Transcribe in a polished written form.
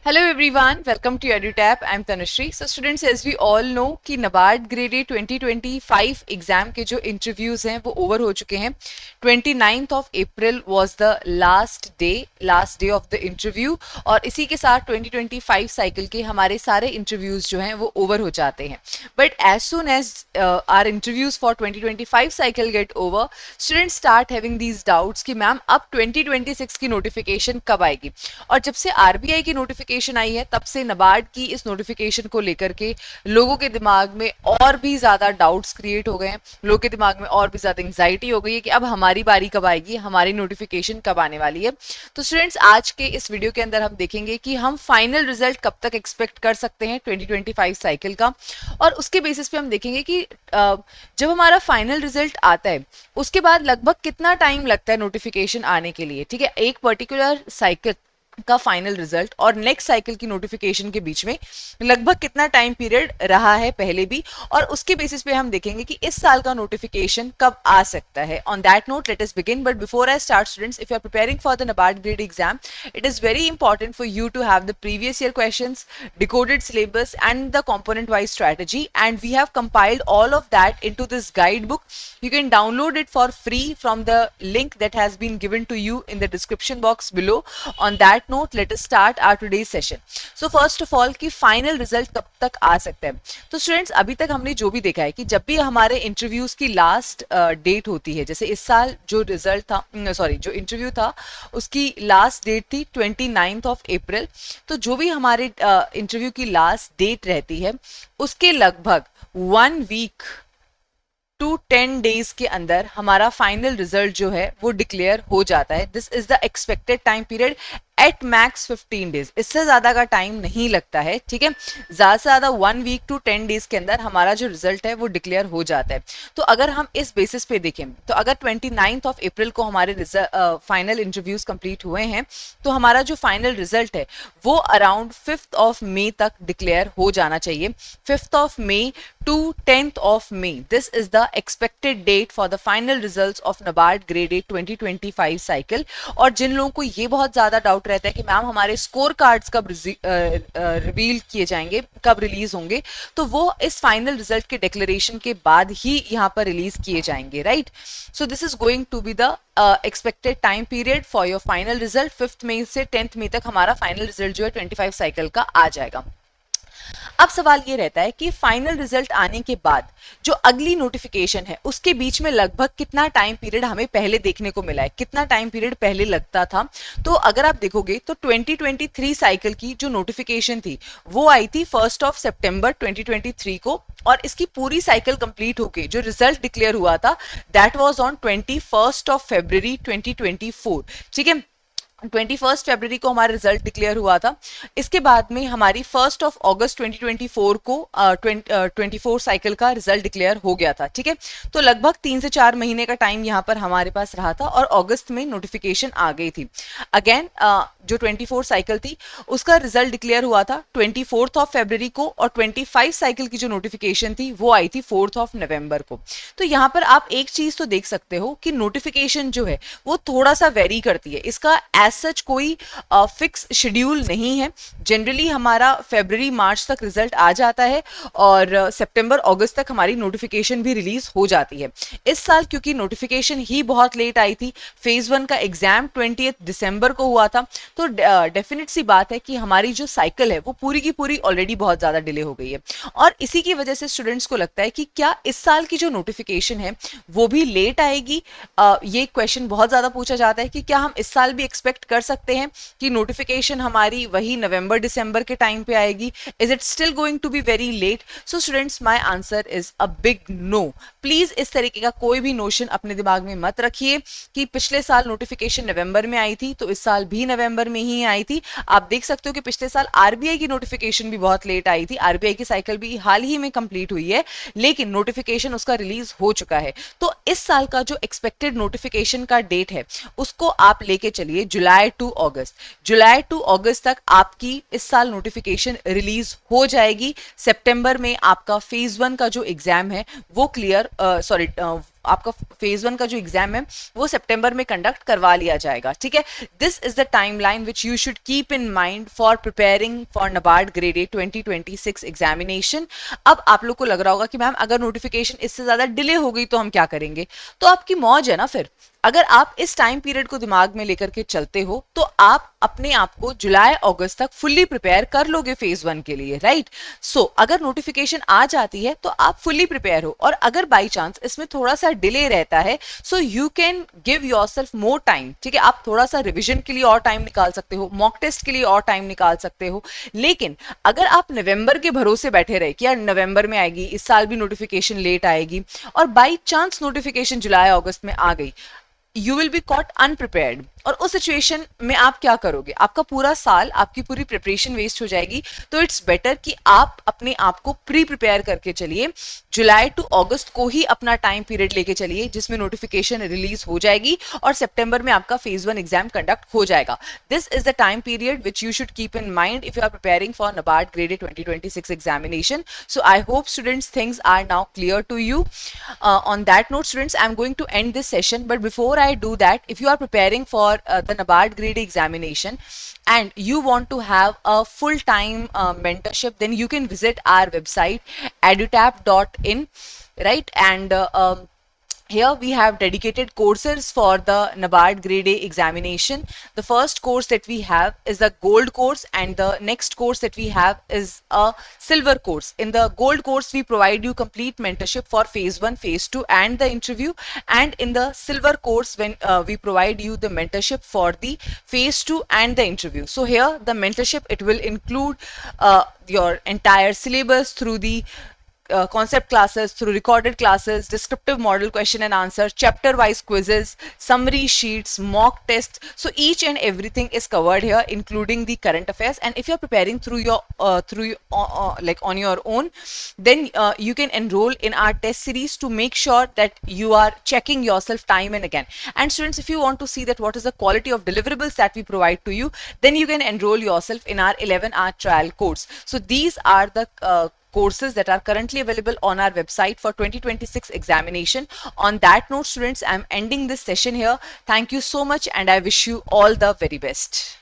Hello everyone, welcome to EduTap. I'm Tanushree. So students, as we all know कि NABARD Grade A 2025 exam के जो interviews हैं वो over हो चुके हैं. 29th of April was the last day of the interview और इसी के साथ 2025 साइकिल के हमारे सारे इंटरव्यूज जो हैं वो ओवर हो जाते हैं. But as soon as our interviews for 2025 cycle get over, students start having these doubts कि मैम अब 2026 की नोटिफिकेशन कब आएगी. और जब से आरबीआई की नोटिफिकेशन आई है तब से नाबार्ड की इस नोटिफिकेशन को लेकर के लोगों के दिमाग में और भी ज़्यादा डाउट्स क्रिएट हो गए हैं. लोगों के दिमाग में और भी ज़्यादा एंग्जाइटी हो गई है कि अब हमारी बारी कब आएगी, हमारी नोटिफिकेशन कब आने वाली है. तो स्टूडेंट्स, आज के इस वीडियो के अंदर हम देखेंगे कि हम फाइनल रिजल्ट कब तक एक्सपेक्ट कर सकते हैं 2025 साइकिल का. और उसके बेसिस पे हम देखेंगे कि जब हमारा फाइनल रिजल्ट आता है उसके बाद लगभग कितना टाइम लगता है नोटिफिकेशन आने के लिए. ठीक है, एक पर्टिकुलर साइकिल का फाइनल रिजल्ट और नेक्स्ट साइकिल की नोटिफिकेशन के बीच में लगभग कितना टाइम पीरियड रहा है पहले भी, और उसके बेसिस पे हम देखेंगे कि इस साल का नोटिफिकेशन कब आ सकता है. On that note let us begin. But before I start students, if you are preparing for the NABARD grade exam, it is very important for you to have the previous year questions, decoded syllabus and the component wise strategy, and we have compiled all of that into this guidebook. You can download it for free from the link that has been given to you in the description box below. On that note, let us start our today's session. So first of all, कि final result कब तक आ सकता है. तो students, अभी तक हमने जो भी देखा है कि जब भी हमारे इंटरव्यूज की लास्ट डेट होती है, जैसे इस साल जो रिजल्ट था, जो इंटरव्यू था उसकी लास्ट डेट थी 29th of April. तो जो भी हमारे इंटरव्यू की लास्ट डेट रहती है उसके लगभग 1 वीक टू 10 डेज के अंदर हमारा फाइनल रिजल्ट जो है वो डिक्लेयर हो जाता है. This is the expected time period at max 15 days. इससे ज्यादा का टाइम नहीं लगता है. ठीक है, ज्यादा से ज्यादा 1 वीक टू 10 डेज के अंदर हमारा जो रिजल्ट है वो डिक्लेयर हो जाता है. तो अगर हम इस बेसिस पे देखें तो अगर 29th of April को हमारे फाइनल इंटरव्यूज कंप्लीट हुए हैं तो हमारा जो फाइनल रिजल्ट है वो अराउंड 5th of May तक डिक्लेयर हो जाना चाहिए. 5th of May to 10th of May. This is the expected date for the final results of NABARD Grade A 2025 cycle. और जिन लोगों को ये बहुत ज़्यादा डाउट रहता है कि मैम हमारे स्कोर कार्ड्स कब रिवील किए जाएंगे, कब रिलीज होंगे, तो वो इस फाइनल रिजल्ट के डिक्लेरेशन के बाद ही यहाँ पर रिलीज किए जाएंगे. Right, so this is going to be the expected time period for your final result. 5th May से 10th May तक हमारा फाइनल रिजल्ट जो है 25 साइकिल का आ जाएगा. अब सवाल ये रहता है कि फाइनल रिजल्ट आने के बाद जो अगली नोटिफिकेशन है उसके बीच में लगभग कितना टाइम पीरियड हमें पहले देखने को मिला है, कितना टाइम पीरियड पहले लगता था. तो अगर आप देखोगे तो 2023 साइकिल की जो नोटिफिकेशन थी वो आई थी 1st of September 2023 को, और इसकी पूरी साइकिल कंप्लीट होके जो रिजल्ट डिक्लेयर हुआ था that was on 21st of February 2024. ठीक है, 21st फरवरी को हमारा रिजल्ट डिक्लेयर हुआ था. इसके बाद में हमारी 1st of August 2024 को 24 साइकिल का रिजल्ट डिक्लेयर हो गया था. ठीक है, तो लगभग 3 से 4 महीने का टाइम यहाँ पर हमारे पास रहा था और अगस्त में नोटिफिकेशन आ गई थी. अगेन जो 24 साइकिल थी उसका रिजल्ट डिक्लेयर हुआ था 24th of February को, और 25 साइकिल की जो नोटिफिकेशन थी वो आई थी 4th of November को. तो यहाँ पर आप एक चीज तो देख सकते हो कि नोटिफिकेशन जो है वो थोड़ा सा वेरी करती है. इसका सच कोई फिक्स शेड्यूल नहीं है. जनरली हमारा फरवरी मार्च तक रिजल्ट आ जाता है और सितंबर अगस्त तक हमारी नोटिफिकेशन भी रिलीज हो जाती है. इस साल क्योंकि नोटिफिकेशन ही बहुत लेट आई थी, फेज 1 का एग्जाम 20 दिसंबर को हुआ था, तो डेफिनेट सी बात है कि हमारी जो साइकिल है वो पूरी की पूरी ऑलरेडी बहुत ज्यादा डिले हो गई है. और इसी की वजह से स्टूडेंट्स को लगता है कि क्या इस साल की जो नोटिफिकेशन है वो भी लेट आएगी. ये क्वेश्चन बहुत ज्यादा पूछा जाता है कि क्या हम इस साल भी एक्सपेक्ट कर सकते हैं कि नोटिफिकेशन हमारी वही नवंबर दिसंबर के टाइम पे आएगी. Is it still going to be very late? So students, my answer is a big no. Please इस तरीके का कोई भी नोशन अपने दिमाग में मत रखिए कि पिछले साल नोटिफिकेशन नवंबर में आई थी तो इस साल भी नवंबर में ही आई थी. आप देख सकते हो कि पिछले साल आरबीआई की नोटिफिकेशन भी बहुत लेट आई थी. आरबीआई की साइकिल भी हाल ही में कंप्लीट हुई है लेकिन नोटिफिकेशन उसका रिलीज हो चुका है. तो इस साल का जो एक्सपेक्टेड नोटिफिकेशन का डेट है उसको आप लेके चलिए जुलाई टू अगस्त तक आपकी इस साल नोटिफिकेशन रिलीज हो जाएगी. सितंबर में आपका फेज 1 का जो एग्जाम है वो आपका फेज 1 का जो एग्जाम है वो सितंबर में कंडक्ट करवा लिया जाएगा, ठीक है। This is the timeline which you should keep in mind for preparing for NABARD grade A 2026 examination. अब आप लोग को लग रहा होगा कि मैम अगर नोटिफिकेशन इससे ज्यादा डिले हो गई तो हम क्या करेंगे? तो आपकी मौज है ना फिर। अगर आप इस टाइम पीरियड को दिमाग में लेकर के चलते हो तो आप अपने आप को जुलाई अगस्त तक फुल्ली प्रिपेयर कर लोगे फेज 1 के लिए, राइट। सो अगर नोटिफिकेशन आ जाती है तो आप फुल्ली प्रिपेयर हो, और अगर बाई चांस इसमें थोड़ा सा डिले रहता है so you can give yourself more time, ठीक है। आप थोड़ा सा रिविजन के लिए और टाइम निकाल सकते हो, मॉक टेस्ट के लिए और टाइम निकाल सकते हो। लेकिन अगर आप नवंबर के भरोसे बैठे रहे कि यार नवंबर में आएगी, इस साल भी नोटिफिकेशन लेट आएगी, और बाई चांस नोटिफिकेशन जुलाई अगस्त में आ गई, you will be caught unprepared. और उस सिचुएशन में आप क्या करोगे? आपका पूरा साल, आपकी पूरी प्रिपरेशन वेस्ट हो जाएगी। तो इट्स बेटर कि आप अपने आप को प्री प्रिपेयर करके चलिए, जुलाई टू अगस्त को ही अपना टाइम पीरियड लेके चलिए जिसमें नोटिफिकेशन रिलीज हो जाएगी और सितंबर में आपका फेज 1 एग्जाम कंडक्ट हो जाएगा। This is the time period which you should keep in mind if you are preparing for NABARD grade A 2026 examination. So I hope students things are now clear to you. On that note, students, I'm going to end this session, but before I do that, if you are preparing for the NABARD grade examination and you want to have a full-time mentorship, then you can visit our website edutap.in, right? And here we have dedicated courses for the NABARD grade A examination. The first course that we have is the gold course, and the next course that we have is a silver course. In the gold course, we provide you complete mentorship for phase 1, phase 2 and the interview. And in the silver course, when we provide you the mentorship for the phase 2 and the interview. So here the mentorship, it will include your entire syllabus through the concept classes, through recorded classes, descriptive model question and answer, chapter wise quizzes, summary sheets, mock tests. So each and everything is covered here, including the current affairs. And if you're preparing through your like on your own, then you can enroll in our test series to make sure that you are checking yourself time and again. And students, if you want to see that what is the quality of deliverables that we provide to you, then you can enroll yourself in our 11-hour trial course. So these are the courses that are currently available on our website for 2026 examination. On that note, students, I'm ending this session here. Thank you so much, and I wish you all the very best.